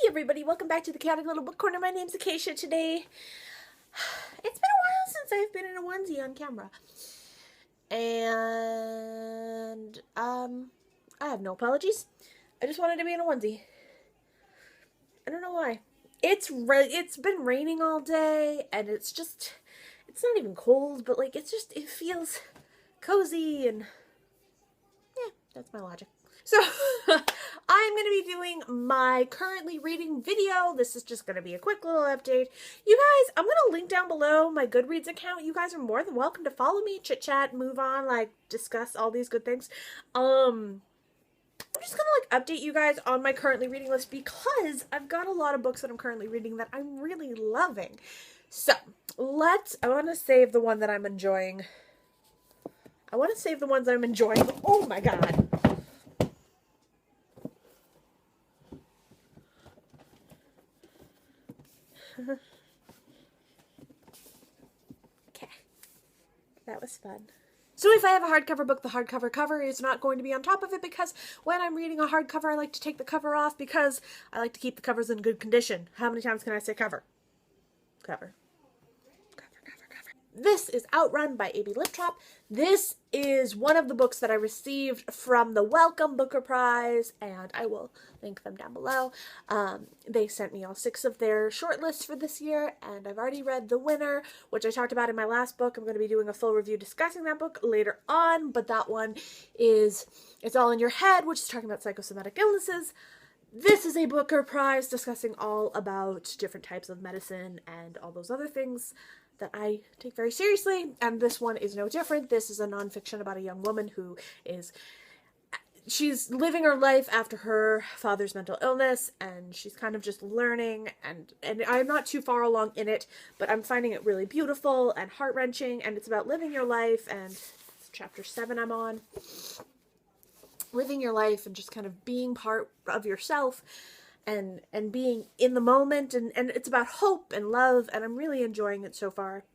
everybody, welcome back to the Chaotic Little Book Corner. My name's Acacia. Today, it's been a while since I've been in a onesie on camera. And, I have no apologies. I just wanted to be in a onesie. I don't know why. It's been raining all day, and it's not even cold, but like, it feels cozy, and yeah, that's my logic. So, I'm going to be doing my currently reading video. This is just going to be a quick little update. You guys, I'm going to link down below my Goodreads account. You guys are more than welcome to follow me, chit chat, move on, like, discuss all these good things. I'm just going to, like, update you guys on my currently reading list because I've got a lot of books that I'm currently reading that I'm really loving. So, I want to save the one that I'm enjoying. I want to save the ones I'm enjoying. Oh my god. Okay, that was fun. So if I have a hardcover book, the hardcover cover is not going to be on top of it because when I'm reading a hardcover, I like to take the cover off because I like to keep the covers in good condition. How many times can I say cover? Cover. This is Outrun by A.B. Liptrop. This is one of the books that I received from the Welcome Booker Prize, and I will link them down below. They sent me all 6 of their shortlists for this year, and I've already read the winner, which I talked about in my last book. I'm going to be doing a full review discussing that book later on, but that one is It's All in Your Head, which is talking about psychosomatic illnesses. This is a Booker Prize discussing all about different types of medicine and all those other things that I take very seriously, and this one is no different. This is a nonfiction about a young woman who she's living her life after her father's mental illness, and she's kind of just learning, and I'm not too far along in it, but I'm finding it really beautiful and heart-wrenching, and it's about living your life, and it's chapter 7 I'm on. Living your life and just kind of being part of yourself and being in the moment, and it's about hope and love, and I'm really enjoying it so far.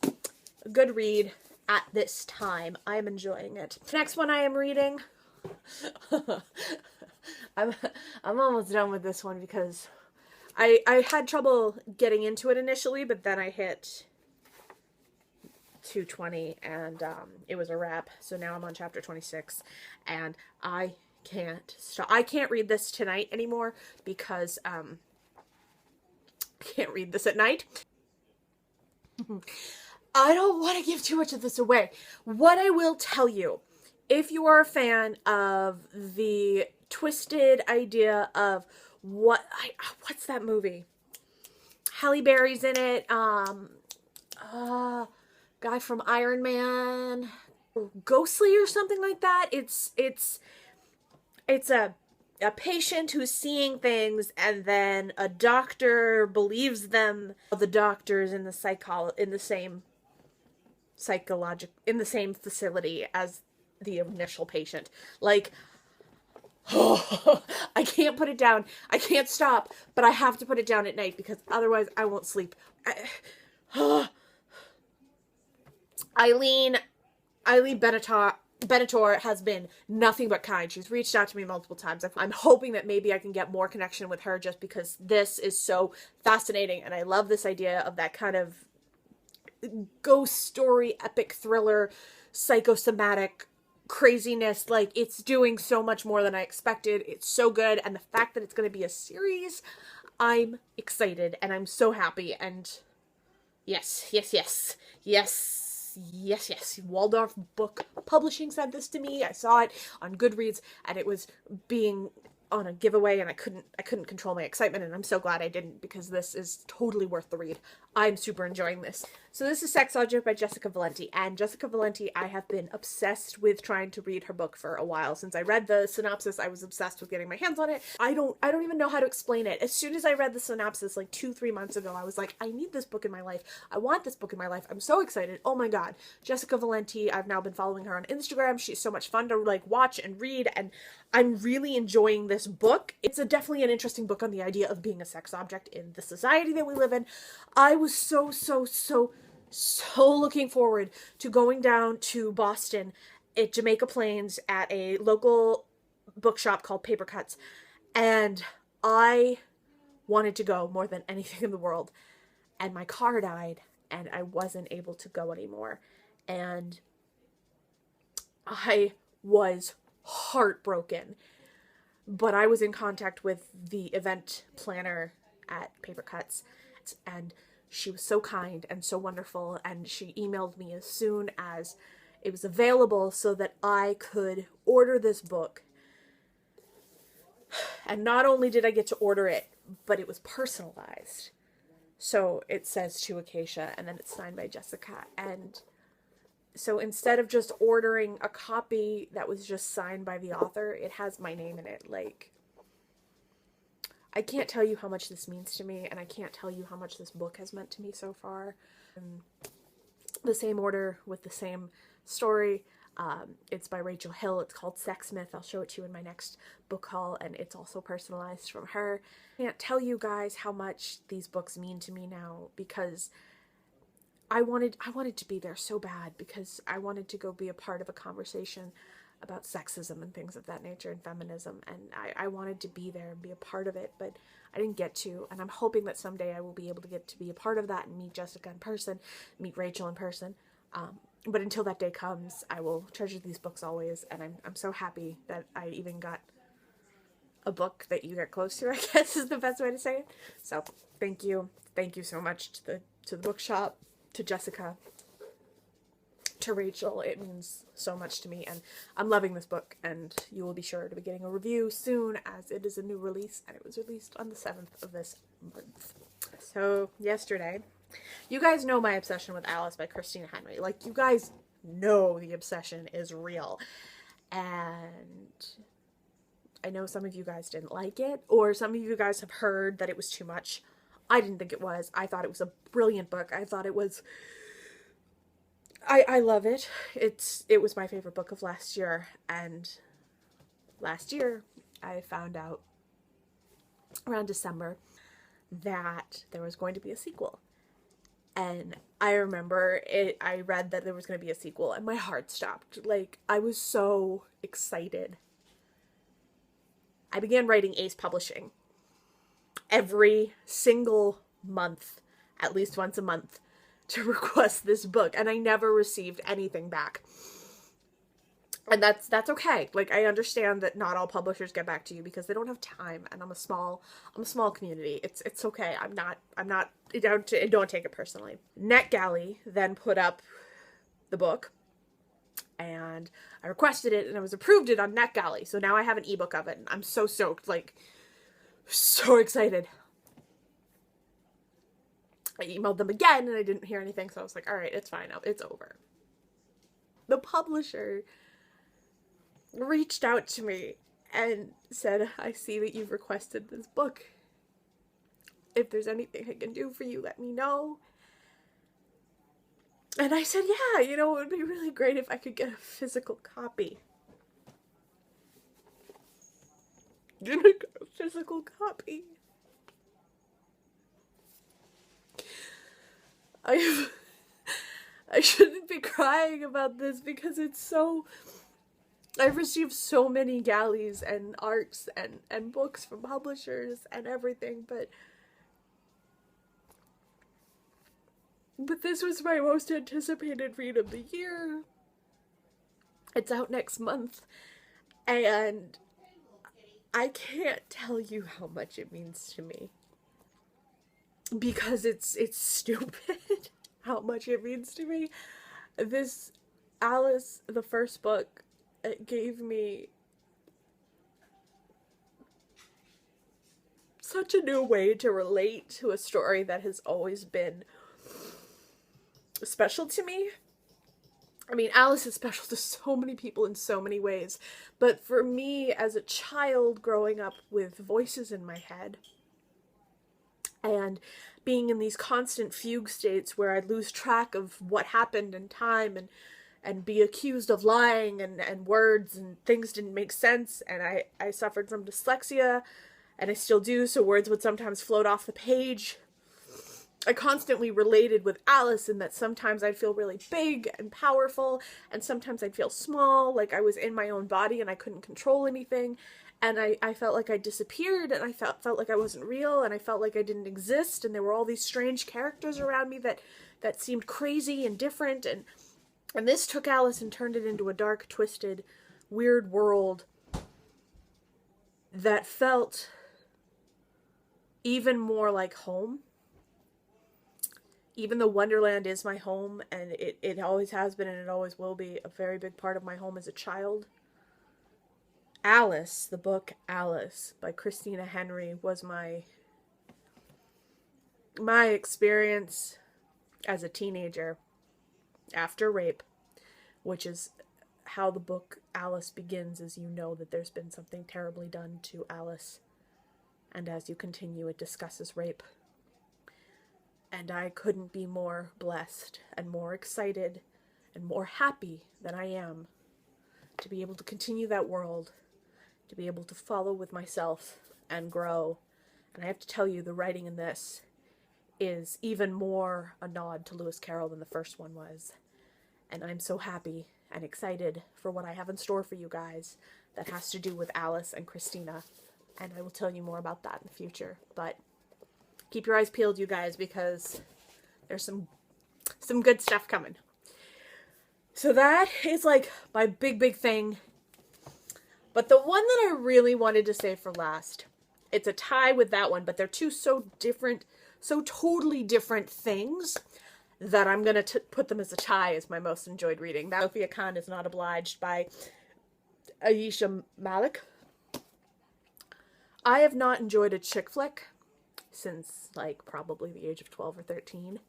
A good read at this time. I'm enjoying it. Next one I am reading. I'm almost done with this one because I had trouble getting into it initially, but then I hit 220 and it was a wrap. So now I'm on chapter 26 and I can't stop. I can't read this tonight anymore because I can't read this at night. I don't want to give too much of this away. What I will tell you, if you are a fan of the twisted idea of what's that movie? Halle Berry's in it. Guy from Iron Man, Ghostly or something like that. It's a patient who's seeing things, and then a doctor believes them. The doctor's in the same facility as the initial patient. Like, oh, I can't put it down. I can't stop, but I have to put it down at night because otherwise I won't sleep. Eileen Benator has been nothing but kind. She's reached out to me multiple times. I'm hoping that maybe I can get more connection with her just because this is so fascinating, and I love this idea of that kind of ghost story, epic thriller, psychosomatic craziness. Like, it's doing so much more than I expected. It's so good, and the fact that it's going to be a series, I'm excited, and I'm so happy, and yes. Waldorf Book Publishing sent this to me. I saw it on Goodreads, and it was being on a giveaway, and I couldn't control my excitement, and I'm so glad I didn't because this is totally worth the read. I'm super enjoying this. So this is Sex Object by Jessica Valenti, and Jessica Valenti, I have been obsessed with trying to read her book for a while. Since I read the synopsis, I was obsessed with getting my hands on it. I don't even know how to explain it. As soon as I read the synopsis like 2-3 months ago, I was like, I need this book in my life. I want this book in my life. I'm so excited. Oh my god. Jessica Valenti, I've now been following her on Instagram. She's so much fun to like watch and read, and I'm really enjoying this book. It's definitely an interesting book on the idea of being a sex object in the society that we live in. I was so looking forward to going down to Boston at Jamaica Plains at a local bookshop called Paper Cuts, and I wanted to go more than anything in the world. And my car died and I wasn't able to go anymore. And I was heartbroken. But I was in contact with the event planner at Paper Cuts, and she was so kind and so wonderful, and she emailed me as soon as it was available so that I could order this book. And not only did I get to order it, but it was personalized. So it says to Acacia, and then it's signed by Jessica. And so instead of just ordering a copy that was just signed by the author, it has my name in it. Like, I can't tell you how much this means to me, and I can't tell you how much this book has meant to me so far. And the same order with the same story. It's by Rachel Hill. It's called Sex Myth. I'll show it to you in my next book haul, and it's also personalized from her. I can't tell you guys how much these books mean to me now, because I wanted to be there so bad, because I wanted to go be a part of a conversation about sexism and things of that nature and feminism, and I wanted to be there and be a part of it, but I didn't get to, and I'm hoping that someday I will be able to get to be a part of that and meet Jessica in person, meet Rachel in person. But until that day comes, I will treasure these books always, and I'm so happy that I even got a book that you get close to, I guess is the best way to say it. So thank you so much to the bookshop, to Jessica, to Rachel. It means so much to me, and I'm loving this book, and you will be sure to be getting a review soon, as it is a new release, and it was released on the 7th of this month. So yesterday, you guys know my obsession with Alice by Christina Henry. Like, you guys know the obsession is real. And I know some of you guys didn't like it, or some of you guys have heard that it was too much. I didn't think it was. I thought it was a brilliant book. I thought it was... I love it. It was my favorite book of last year, and last year I found out around December that there was going to be a sequel. And I remember I read that there was going to be a sequel, and my heart stopped. Like, I was so excited. I began writing Ace Publishing every single month, at least once a month, to request this book, and I never received anything back. And that's okay. Like, I understand that not all publishers get back to you because they don't have time, and I'm a small community. It's okay. Don't take it personally. NetGalley then put up the book, and I requested it, and I was approved it on NetGalley. So now I have an ebook of it, and I'm so stoked, like, so excited. I emailed them again, and I didn't hear anything, so I was like, all right, it's fine. It's over. The publisher reached out to me and said, I see that you've requested this book. If there's anything I can do for you, let me know. And I said, yeah, it would be really great if I could get a physical copy. Did I get a physical copy? I shouldn't be crying about this because it's so... I've received so many galleys and arcs and books from publishers and everything, but this was my most anticipated read of the year. It's out next month, and I can't tell you how much it means to me. Because it's stupid how much it means to me. This Alice, the first book, it gave me such a new way to relate to a story that has always been special to me. I mean, Alice is special to so many people in so many ways, but for me, as a child growing up with voices in my head, and being in these constant fugue states where I'd lose track of what happened in time, and be accused of lying, and words and things didn't make sense, and I suffered from dyslexia, and I still do, so words would sometimes float off the page. I constantly related with Alice in that sometimes I'd feel really big and powerful, and sometimes I'd feel small, like I was in my own body and I couldn't control anything. and I felt like I disappeared, and I felt like I wasn't real, and I felt like I didn't exist, and there were all these strange characters around me that seemed crazy and different, and this took Alice and turned it into a dark, twisted, weird world that felt even more like home. Even though Wonderland is my home, and it always has been and it always will be a very big part of my home as a child, Alice, the book Alice by Christina Henry, was my experience as a teenager after rape, which is how the book Alice begins, as you know that there's been something terribly done to Alice, and as you continue it discusses rape. And I couldn't be more blessed and more excited and more happy than I am to be able to continue that world, to be able to follow with myself and grow. And I have to tell you, the writing in this is even more a nod to Lewis Carroll than the first one was. And I'm so happy and excited for what I have in store for you guys that has to do with Alice and Christina. And I will tell you more about that in the future. But keep your eyes peeled, you guys, because there's some good stuff coming. So that is like my big thing. But the one that I really wanted to save for last, it's a tie with that one, but they're two so different, so totally different things that I'm going to put them as a tie as my most enjoyed reading. That Sophia Khan is Not Obliged by Aisha Malik. I have not enjoyed a chick flick since like probably the age of 12 or 13.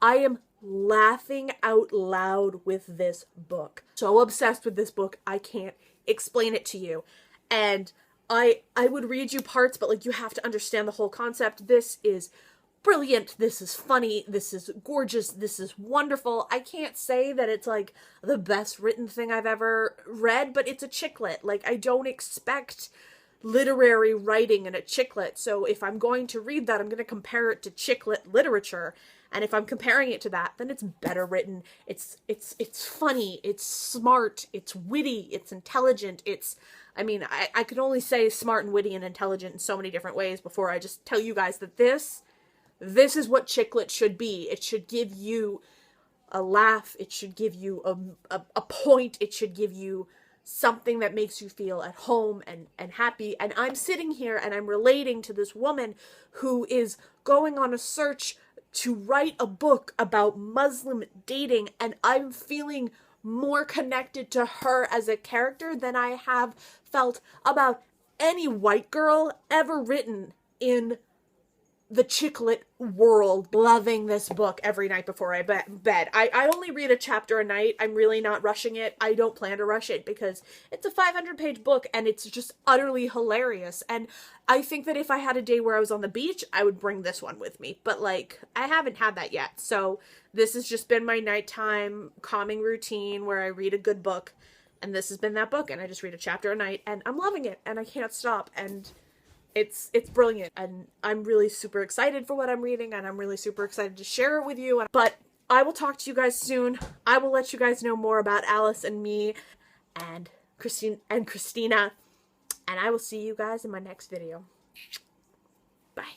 I am laughing out loud with this book. So obsessed with this book, I can't explain it to you. And I would read you parts, but like you have to understand the whole concept. This is brilliant. This is funny. This is gorgeous. This is wonderful. I can't say that it's like the best written thing I've ever read, but it's a chicklet. Like I don't expect literary writing in a chicklet. So if I'm going to read that, I'm going to compare it to chicklet literature. And if I'm comparing it to that, then it's better written. It's funny. It's smart. It's witty. It's intelligent. I could only say smart and witty and intelligent in so many different ways before I just tell you guys that this is what chicklet should be. It should give you a laugh. It should give you a point. It should give you something that makes you feel at home and happy. And I'm sitting here and I'm relating to this woman who is going on a search to write a book about Muslim dating, and I'm feeling more connected to her as a character than I have felt about any white girl ever written in the chicklet world. Loving this book every night before I bed. I only read a chapter a night. I'm really not rushing it. I don't plan to rush it because it's a 500-page book and it's just utterly hilarious. And I think that if I had a day where I was on the beach, I would bring this one with me. But like, I haven't had that yet. So this has just been my nighttime calming routine where I read a good book. And this has been that book. And I just read a chapter a night and I'm loving it and I can't stop. And it's brilliant, and I'm really super excited for what I'm reading, and I'm really super excited to share it with you. But I will talk to you guys soon. I will let you guys know more about Alice and me and Christina, and I will see you guys in my next video. Bye.